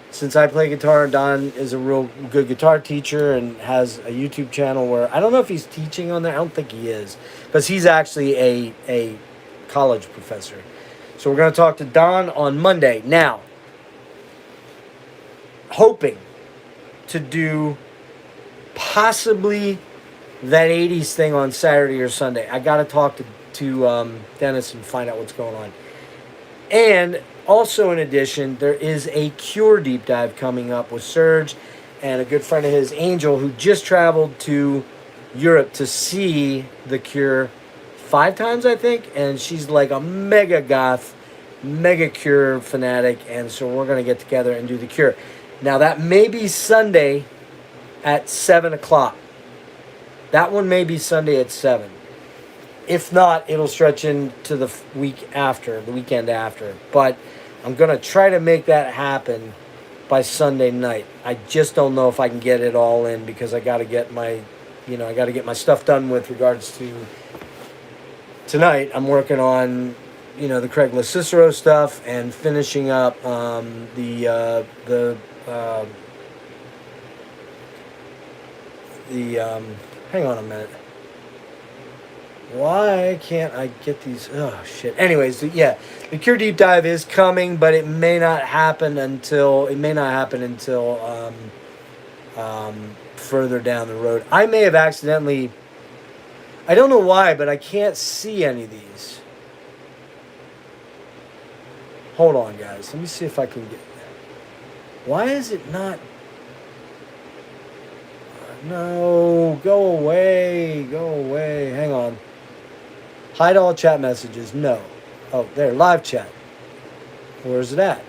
Since I play guitar, Don is a real good guitar teacher and has a YouTube channel where, I don't know if he's teaching on there. I don't think he is, because he's actually a college professor. So we're going to talk to Don on Monday. Now, hoping to do possibly that 80s thing on Saturday or Sunday. I got to talk to Dennis and find out what's going on. And also, in addition, there is a Cure deep dive coming up with Serge and a good friend of his, Angel, who just traveled to Europe to see the Cure 5 times, I think. And she's like a mega goth, mega Cure fanatic. And so we're going to get together and do the Cure. Now, that may be Sunday at 7 o'clock. That one may be Sunday at 7. If not, it'll stretch into the weekend after. But I'm going to try to make that happen by Sunday night. I just don't know if I can get it all in, because I got to get my stuff done with regards to tonight. I'm working on, the Craig LoCicero stuff and finishing up hang on a minute. Why can't I get these? Oh, shit. Anyways, yeah, the Cure deep dive is coming, but it may not happen until further down the road. I may have accidentally, I don't know why, but I can't see any of these. Hold on, guys. Let me see if I can get. Why is it not? No, go away. Hang on. Hide all chat messages. No. Oh, there, live chat. Where's it at?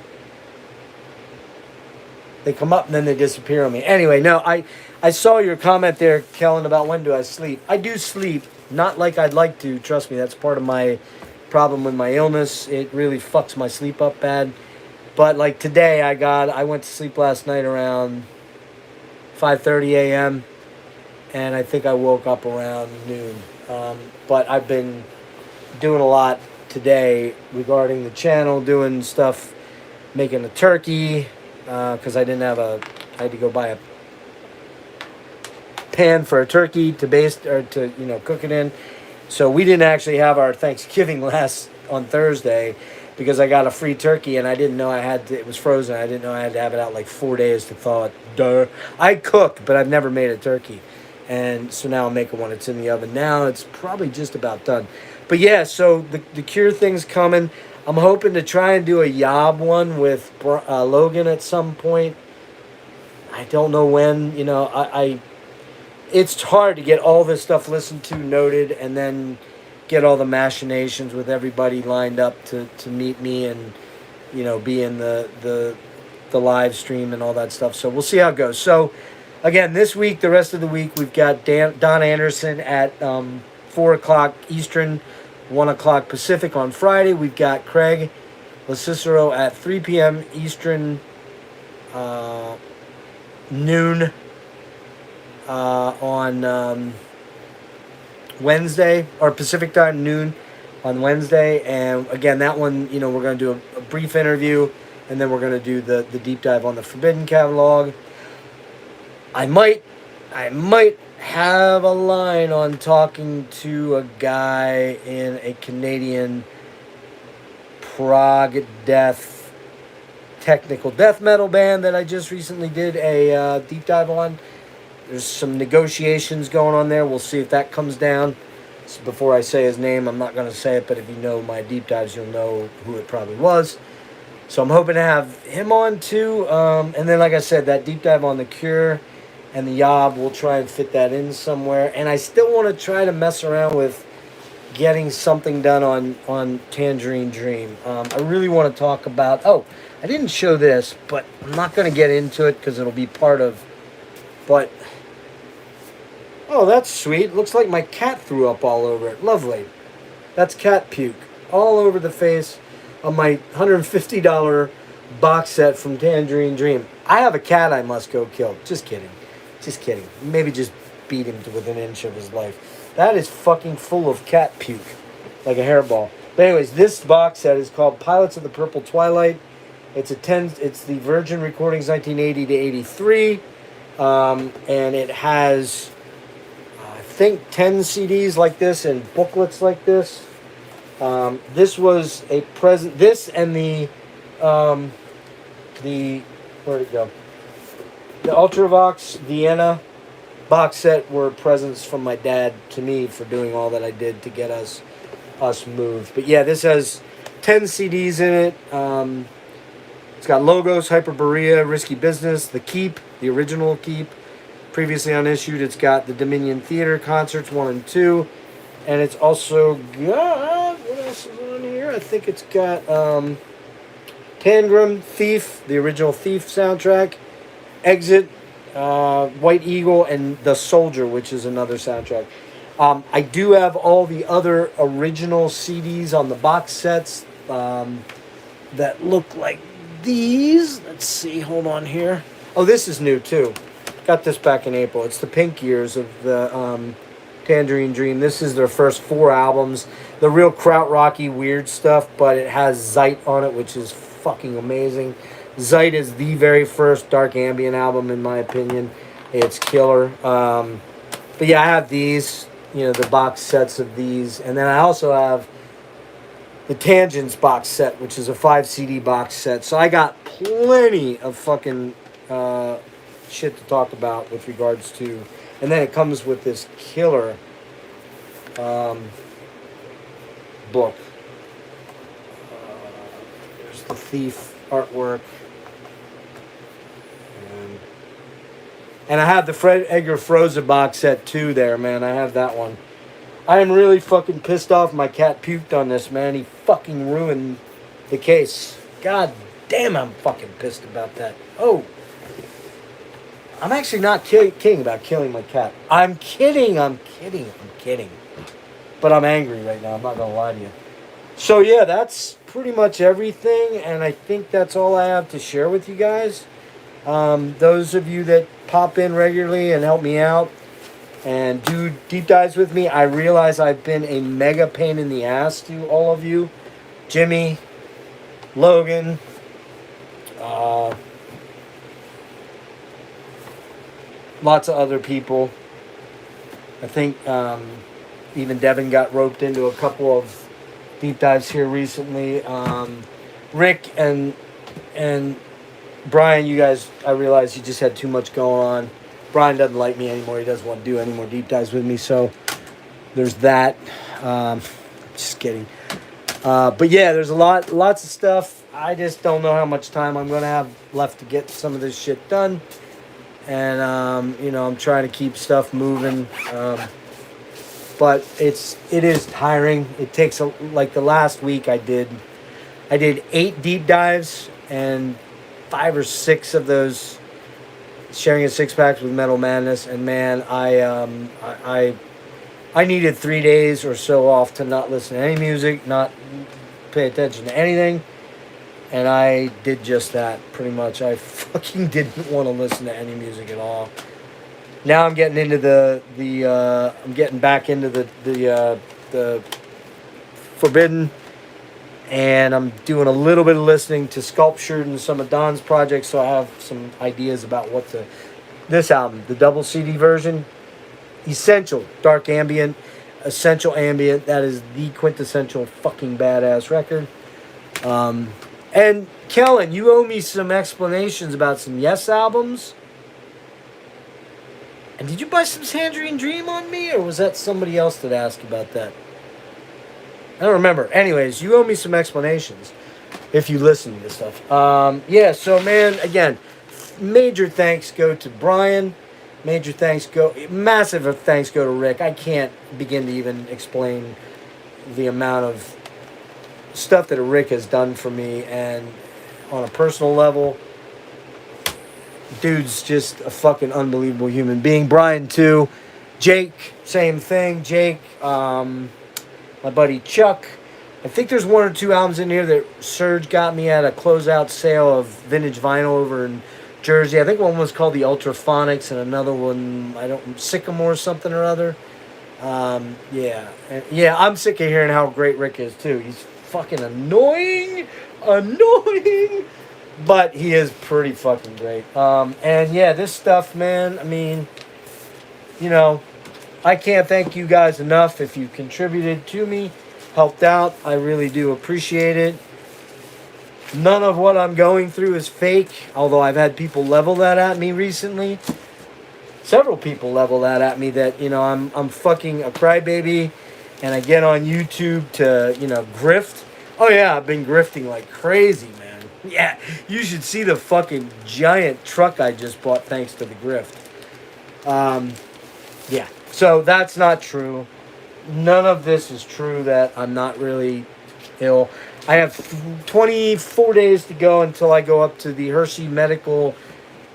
They come up and then they disappear on me. Anyway, no, I saw your comment there, Kellen, about when do I sleep. I do sleep, not like I'd like to. Trust me, that's part of my problem with my illness. It really fucks my sleep up bad. But like today, I went to sleep last night around 5:30 a.m. and I think I woke up around noon. But I've been doing a lot today regarding the channel, doing stuff, making a turkey, because I had to go buy a pan for a turkey to baste or to cook it in. So we didn't actually have our Thanksgiving on Thursday, because I got a free turkey and I didn't know it was frozen. I didn't know I had to have it out like 4 days to thaw it. Duh. I cook, but I've never made a turkey. And so now I'm making one. It's in the oven now. It's probably just about done. But yeah, so the cure thing's coming. I'm hoping to try and do a Yob one with Logan at some point. I don't know when. You know, it's hard to get all this stuff listened to, noted, and then get all the machinations with everybody lined up to meet me and, you know, be in the live stream and all that stuff. So we'll see how it goes. So again, this week, the rest of the week, we've got Don Anderson at 4 o'clock Eastern, 1 o'clock Pacific on Friday. We've got Craig LaCicero at 3 p.m. Eastern, noon on Wednesday, or Pacific time, noon on Wednesday. And again, that one, you know, we're going to do a brief interview, and then we're going to do the deep dive on the Forbidden catalog. I might have a line on talking to a guy in a Canadian prog death, technical death metal band that I just recently did a deep dive on. There's some negotiations going on there. We'll see if that comes down. So before I say his name, I'm not going to say it, but if you know my deep dives, you'll know who it probably was. So I'm hoping to have him on too. And then, like I said, that deep dive on the Cure and the Yob, we'll try and fit that in somewhere. And I still want to try to mess around with getting something done on Tangerine Dream. I really want to talk about... Oh, I didn't show this, but I'm not going to get into it because it'll be part of... But... Oh, that's sweet. Looks like my cat threw up all over it. Lovely. That's cat puke. All over the face of my $150 box set from Tangerine Dream. I have a cat I must go kill. Just kidding. Just kidding. Maybe just beat him to within an inch of his life. That is fucking full of cat puke. Like a hairball. But anyways, this box set is called Pilots of the Purple Twilight. It's the Virgin Recordings 1980 to 83. And it has... I think 10 CDs like this and booklets like this. This was a present. This and the where'd it go? The Ultravox Vienna box set were presents from my dad to me for doing all that I did to get us moved. But yeah, this has 10 CDs in it. It's got Logos, Hyperborea, Risky Business, The Keep, the original Keep. Previously unissued, it's got the Dominion Theater concerts 1 and 2, and it's also got, what else is on here? I think it's got Tangram, Thief, the original Thief soundtrack, Exit, White Eagle, and The Soldier, which is another soundtrack. I do have all the other original CDs on the box sets that look like these. Let's see, hold on here. Oh, this is new too. Got this back in April. It's the Pink Years of the Tangerine Dream. This is their first 4 albums. The real krautrocky weird stuff, but it has Zeit on it, which is fucking amazing. Zeit is the very first dark ambient album, in my opinion. It's killer. But yeah, I have these, you know, the box sets of these. And then I also have the Tangents box set, which is a 5 CD box set. So I got plenty of fucking... shit to talk about with regards to, and then it comes with this killer book. There's the Thief artwork, and I have the Fred Edgar Froza box set too. There, man, I have that one. I am really fucking pissed off. My cat puked on this, man. He fucking ruined the case. God damn, I'm fucking pissed about that. Oh. I'm actually not kidding about killing my cat. I'm kidding. But I'm angry right now. I'm not going to lie to you. So, yeah, that's pretty much everything. And I think that's all I have to share with you guys. Those of you that pop in regularly and help me out and do deep dives with me, I realize I've been a mega pain in the ass to all of you. Jimmy, Logan, lots of other people. I think even Devin got roped into a couple of deep dives here recently. Rick and Brian, you guys, I realized you just had too much going on. Brian doesn't like me anymore. He doesn't want to do any more deep dives with me. So there's that. Just kidding. But yeah, there's lots of stuff. I just don't know how much time I'm going to have left to get some of this shit done. And, I'm trying to keep stuff moving. But it is tiring. It takes, like the last week I did 8 deep dives and 5 or 6 of those sharing a 6-pack with Metal Madness. And man, I needed 3 days or so off to not listen to any music, not pay attention to anything. And I did just that, pretty much. I fucking didn't want to listen to any music at all. Now I'm getting into I'm getting back into the Forbidden, and I'm doing a little bit of listening to Sculptured and some of Don's projects, so I have some ideas about this album, the double CD version. Essential dark ambient, essential ambient. That is the quintessential fucking badass record. And Kellen, you owe me some explanations about some Yes albums. And did you buy some Tangerine Dream on me, or was that somebody else that asked about that? I don't remember. Anyways, you owe me some explanations if you listen to this stuff. Yeah, so man, again, major thanks go to Brian. Massive thanks go to Rick. I can't begin to even explain the amount of stuff that Rick has done for me, and on a personal level, dude's just a fucking unbelievable human being. Brian too. Jake, same thing. Jake, my buddy Chuck. I think there's 1 or 2 albums in here that Serge got me at a closeout sale of vintage vinyl over in Jersey. I think one was called the Ultraphonics, and another one, Sycamore something or other. Yeah, I'm sick of hearing how great Rick is too. He's fucking annoying, but he is pretty fucking great. And yeah, this stuff, man, I mean, I can't thank you guys enough if you contributed to me, helped out. I really do appreciate it. None of what I'm going through is fake, although I've had people level that at me recently. Several people level that at me that, I'm fucking a crybaby, and I get on YouTube to, grift. Oh yeah, I've been grifting like crazy, man. Yeah, you should see the fucking giant truck I just bought thanks to the grift. Yeah, so that's not true. None of this is true that I'm not really ill. I have 24 days to go until I go up to the Hershey Medical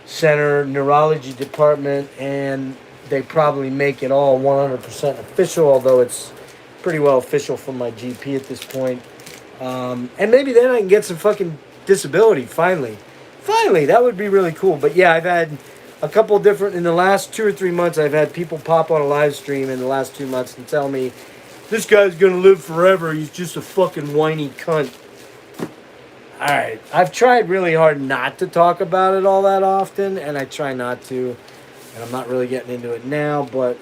Center neurology department, and they probably make it all 100% official, although it's pretty well official from my GP at this point. And maybe then I can get some fucking disability, finally. Finally, that would be really cool. But yeah, I've had a couple different, in the last 2 or 3 months, I've had people pop on a live stream in the last 2 months and tell me, this guy's gonna live forever, he's just a fucking whiny cunt. Alright, I've tried really hard not to talk about it all that often, and I try not to, and I'm not really getting into it now, but,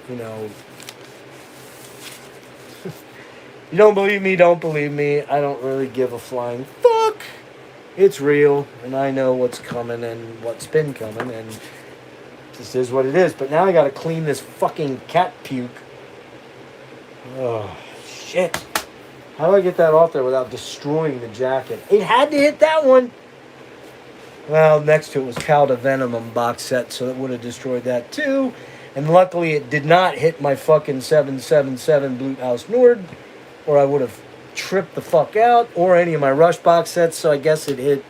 you don't believe me, don't believe me. I don't really give a flying fuck. It's real, and I know what's coming and what's been coming, and this is what it is. But now I gotta clean this fucking cat puke. Oh, shit. How do I get that off there without destroying the jacket? It had to hit that one. Well, next to it was Powder Venom box set, so it would have destroyed that too. And luckily it did not hit my fucking 777 Bluethouse Nord, or I would have tripped the fuck out, or any of my Rush box sets, so I guess it hit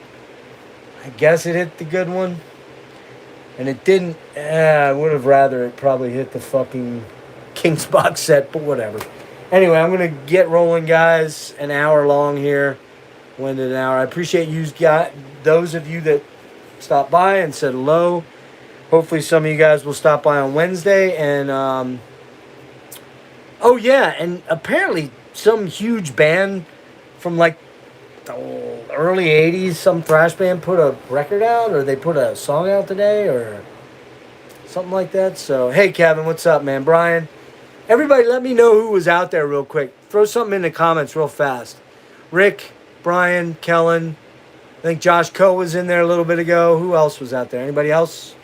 the good one. And it didn't, I would have rather it probably hit the fucking King's box set, but whatever. Anyway, I'm going to get rolling, guys. An hour long here. Went an hour. I appreciate you guys, those of you that stopped by and said hello. Hopefully some of you guys will stop by on Wednesday. And, oh yeah, and apparently some huge band from like the early 80s, some thrash band put a record out, or they put a song out today, or something like that. So, hey, Kevin, what's up, man? Brian. Everybody, let me know who was out there real quick. Throw something in the comments real fast. Rick, Brian, Kellen. I think Josh Coe was in there a little bit ago. Who else was out there? Anybody else?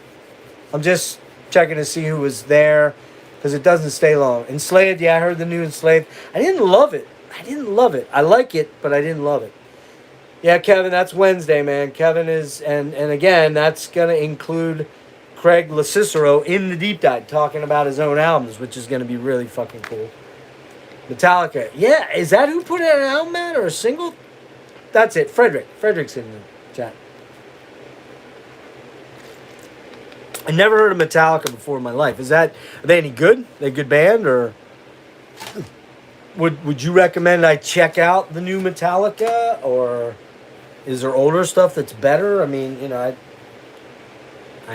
I'm just checking to see who was there because it doesn't stay long. Enslaved, yeah, I heard the new Enslaved. I didn't love it. I like it, but I didn't love it. Yeah, Kevin, that's Wednesday, man. Kevin is, and again, that's going to include Craig LaCicero in the deep dive talking about his own albums, which is going to be really fucking cool. Metallica. Yeah, is that who put out an album, man, or a single? That's it. Frederick's in the chat. I never heard of Metallica before in my life. Are they any good? Are they a good band, or would you recommend I check out the new Metallica, or is there older stuff that's better? I mean, I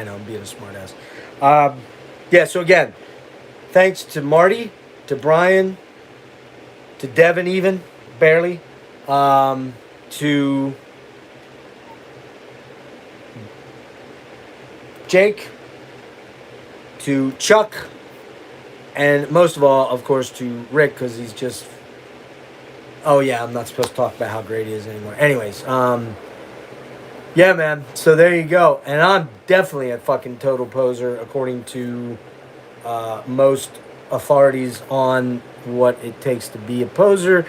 know I'm being a smartass. Yeah. So again, thanks to Marty, to Brian, to Devin, even barely, to Jake, to Chuck, and most of all, of course, to Rick, because he's just... Oh, yeah, I'm not supposed to talk about how great he is anymore. Anyways, yeah, man, so there you go. And I'm definitely a fucking total poser, according to most authorities on what it takes to be a poser,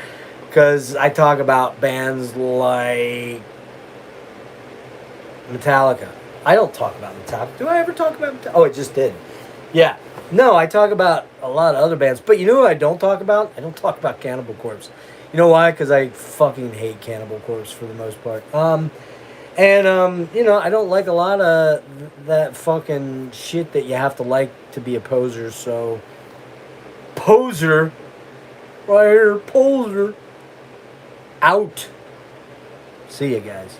because I talk about bands like Metallica. I don't talk about Metallica. Do I ever talk about Metallica? Oh, it just did. Yeah. No, I talk about a lot of other bands. But you know what I don't talk about? I don't talk about Cannibal Corpse. You know why? Because I fucking hate Cannibal Corpse for the most part. I don't like a lot of that fucking shit that you have to like to be a poser. So, poser. Right here, poser. Out. See ya, guys.